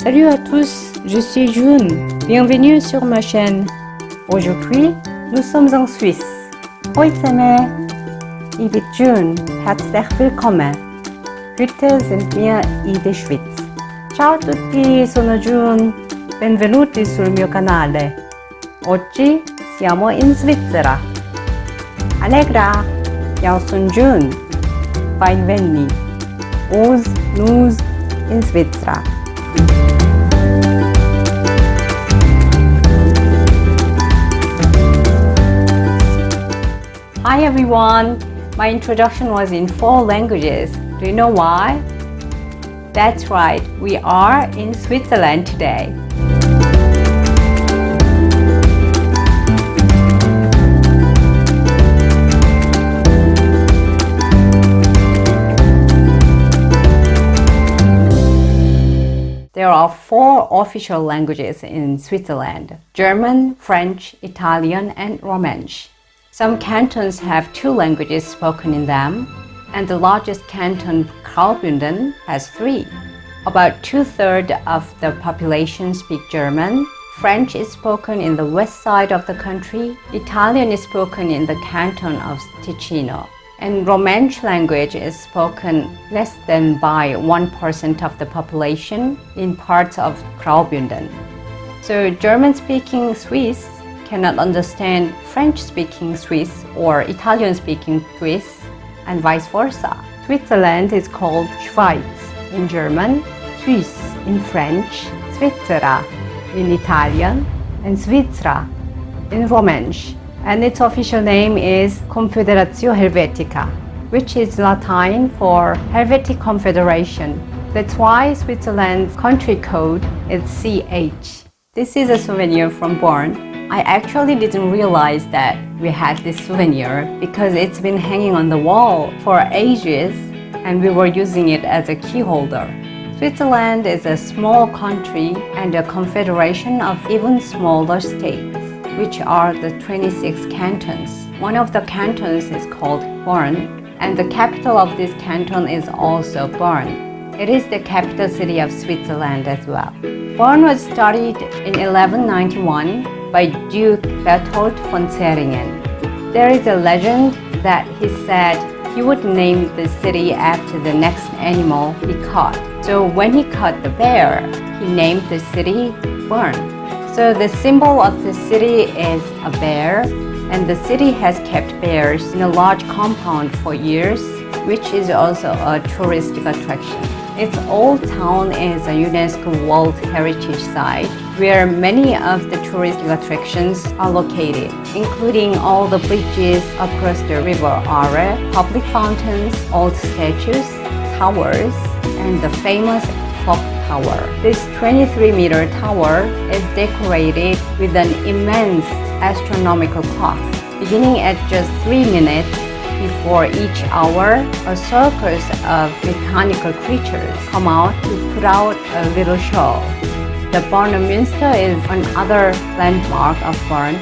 Salut à tous, je suis June. Bienvenue sur ma chaîne. Aujourd'hui, nous sommes en Suisse. Hoi zusammen, ich bin June. Herzlich willkommen. Heute sind wir in der Schweiz. Ciao a tutti, sono June. Benvenuti sul mio canale. Oggi siamo in Svizzera. Allegra, io sono June. Benvenuti. Os, nus in Svizzera. Hi everyone! My introduction was in 4 languages. Do you know why? That's right, we are in Switzerland today. There are 4 official languages in Switzerland: German, French, Italian, and Romansh. Some cantons have 2 languages spoken in them, and the largest canton, Graubünden, has 3. About 2/3 of the population speak German. French is spoken in the west side of the country. Italian is spoken in the canton of Ticino. And Romansh language is spoken less than by 1% of the population in parts of Graubünden. So German-speaking Swiss cannot understand French-speaking Swiss or Italian-speaking Swiss, and vice versa. Switzerland is called Schweiz in German, Suisse in French, Svizzera in Italian, and Svizzera in Romansh. And its official name is Confederatio Helvetica, which is Latin for Helvetic Confederation. That's why Switzerland's country code is CH. This is a souvenir from Bern. I actually didn't realize that we had this souvenir because it's been hanging on the wall for ages and we were using it as a key holder. Switzerland is a small country and a confederation of even smaller states, which are the 26 cantons. One of the cantons is called Bern, and the capital of this canton is also Bern. It is the capital city of Switzerland as well. Bern was studied in 1191 by Duke Berthold von Zeringen. There is a legend that he said he would name the city after the next animal he caught. So when he caught the bear, he named the city Bern. So the symbol of the city is a bear, and the city has kept bears in a large compound for years, which is also a touristic attraction. Its old town is a UNESCO World Heritage Site, where many of the touristic attractions are located, including all the bridges across the river Aare, public fountains, old statues, towers, and the famous clock tower. This 23-meter tower is decorated with an immense astronomical clock. Beginning at just 3 minutes before each hour, a circus of mechanical creatures come out to put out a little show. The Berner Münster is another landmark of Bern,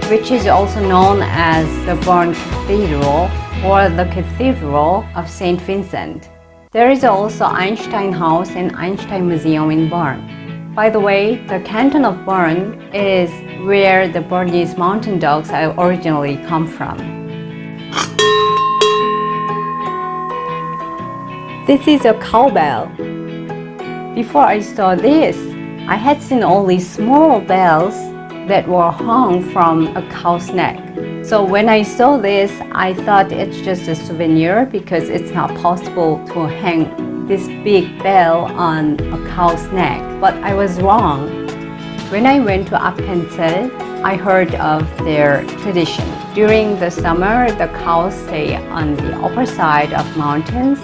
which is also known as the Bern Cathedral or the Cathedral of St. Vincent. There is also Einstein House and Einstein Museum in Bern. By the way, the canton of Bern is where the Bernese mountain dogs originally come from. This is a cowbell. Before I saw this, I had seen only small bells that were hung from a cow's neck. So when I saw this, I thought it's just a souvenir because it's not possible to hang this big bell on a cow's neck. But I was wrong. When I went to Appenzell, I heard of their tradition. During the summer, the cows stay on the upper side of mountains,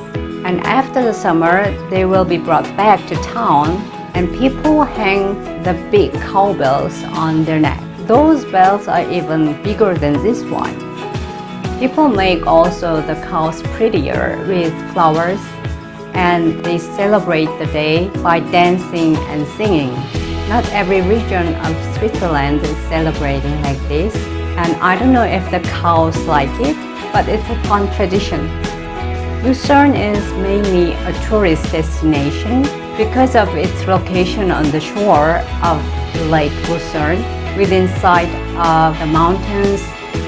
and after the summer, they will be brought back to town, and people hang the big cowbells on their neck. Those bells are even bigger than this one. People make also the cows prettier with flowers, and they celebrate the day by dancing and singing. Not every region of Switzerland is celebrating like this, and I don't know if the cows like it, but it's a fun tradition. Lucerne is mainly a tourist destination, because of its location on the shore of Lake Lucerne, within sight of the mountains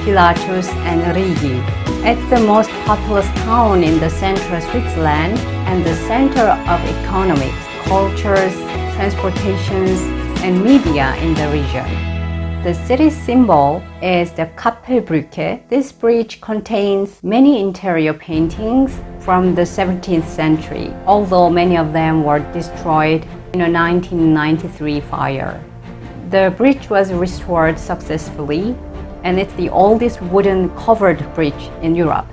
Pilatus and Rigi. It's the most populous town in the central Switzerland and the center of economics, cultures, transportations, and media in the region. The city's symbol is the Kapellbrücke. This bridge contains many interior paintings from the 17th century, although many of them were destroyed in a 1993 fire. The bridge was restored successfully, and it's the oldest wooden covered bridge in Europe.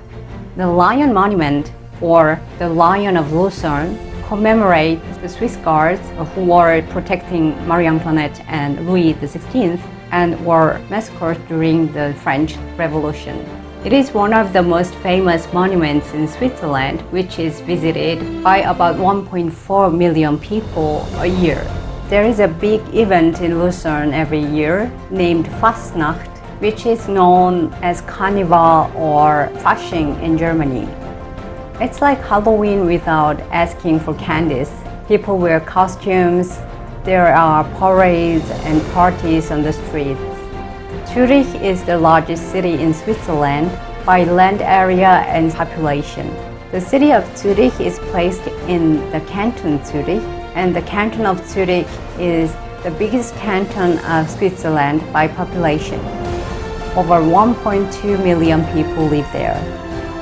The Lion Monument, or the Lion of Lucerne, commemorates the Swiss guards who were protecting Marie Antoinette and Louis XVI and were massacred during the French Revolution. It is one of the most famous monuments in Switzerland, which is visited by about 1.4 million people a year. There is a big event in Lucerne every year named Fastnacht, which is known as Carnival or Fasching in Germany. It's like Halloween without asking for candies. People wear costumes, there are parades and parties on the streets. Zurich is the largest city in Switzerland by land area and population. The city of Zurich is placed in the canton Zurich, and the canton of Zurich is the biggest canton of Switzerland by population. Over 1.2 million people live there.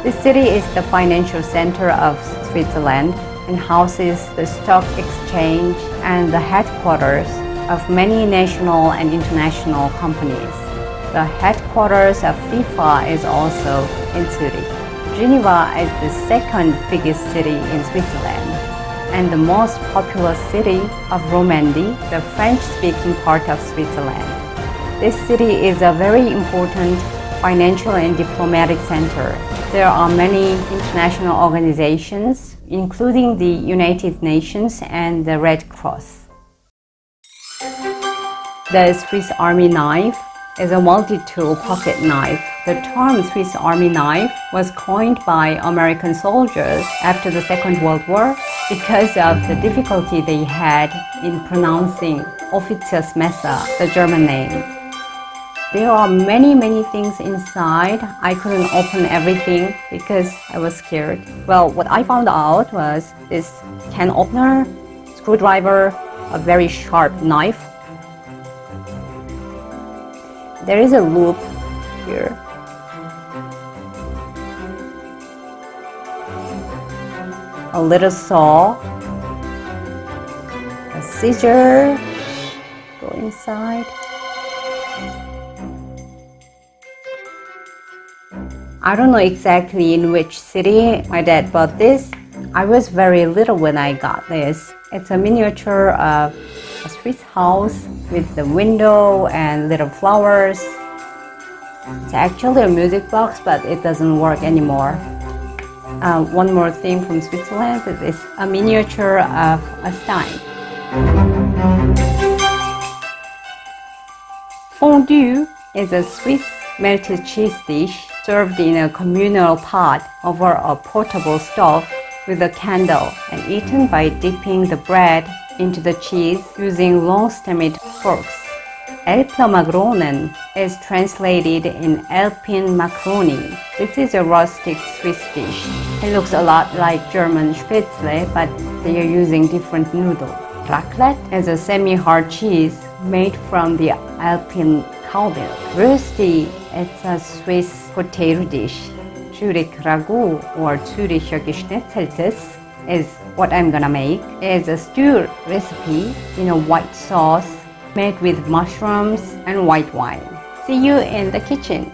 This city is the financial center of Switzerland and houses the stock exchange and the headquarters of many national and international companies. The headquarters of FIFA is also in Zurich. Geneva is the second biggest city in Switzerland and the most populous city of Romandy, the French-speaking part of Switzerland. This city is a very important financial and diplomatic center. There are many international organizations, including the United Nations and the Red Cross. The Swiss Army knife is a multi-tool pocket knife. The term Swiss Army knife was coined by American soldiers after the Second World War because of the difficulty they had in pronouncing Offiziersmesser, the German name. There are many things inside. I couldn't open everything because I was scared. Well, what I found out was this can opener, screwdriver, a very sharp knife. There is a loop here. A little saw, a scissor, go inside. I don't know exactly in which city my dad bought this. I was very little when I got this. It's a miniature of a Swiss house with the window and little flowers. It's actually a music box, but it doesn't work anymore. One more thing from Switzerland is a miniature of a stein. Fondue is a Swiss melted cheese dish served in a communal pot over a portable stove with a candle and eaten by dipping the bread into the cheese using long-stemmed forks. Elbmagronen is translated in Alpine macaroni. This is a rustic Swiss dish. It looks a lot like German Spätzle, but they are using different noodles. Raclette is a semi-hard cheese made from the Alpine cow milk. Rösti is a Swiss potato dish. Zurich ragu or Züricher Geschnetzeltes is what I'm gonna make. It's a stew recipe in a white sauce made with mushrooms and white wine. See you in the kitchen.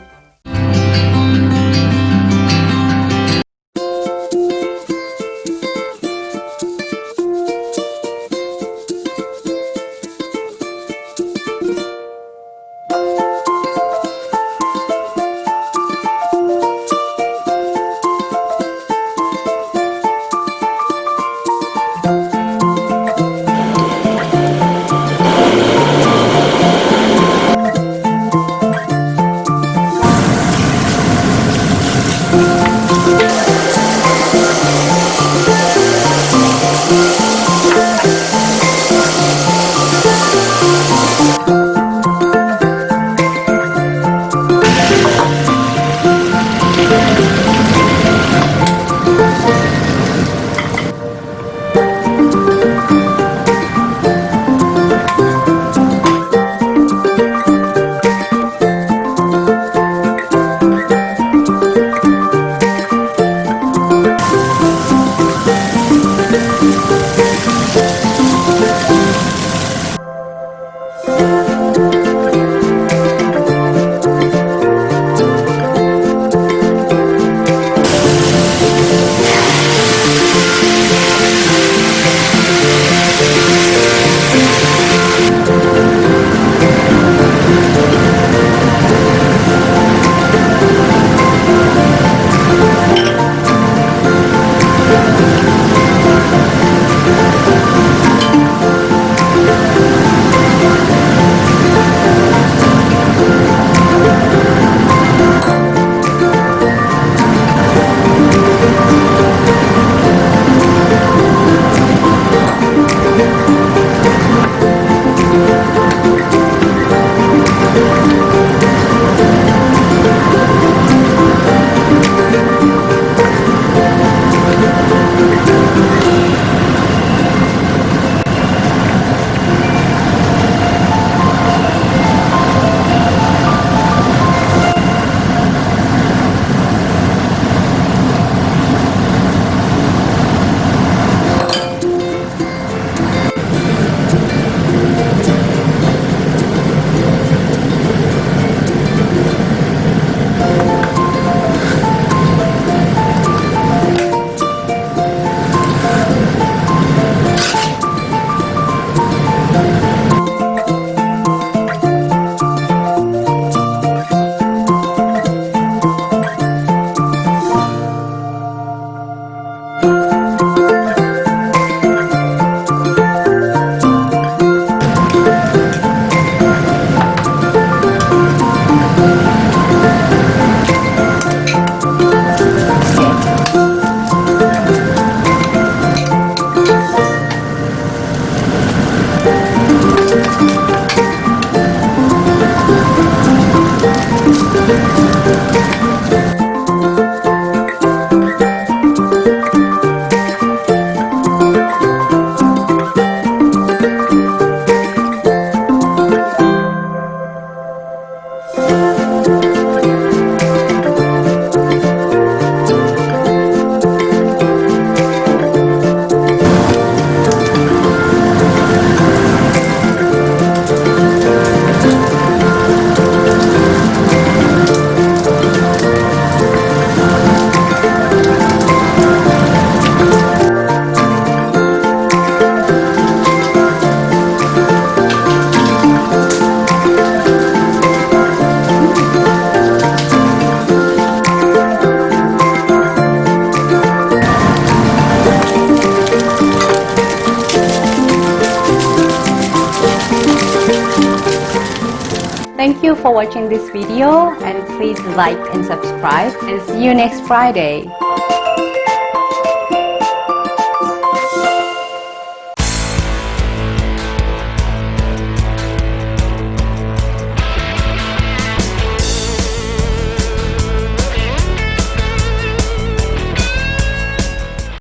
Thank you for watching this video and please like and subscribe and see you next Friday.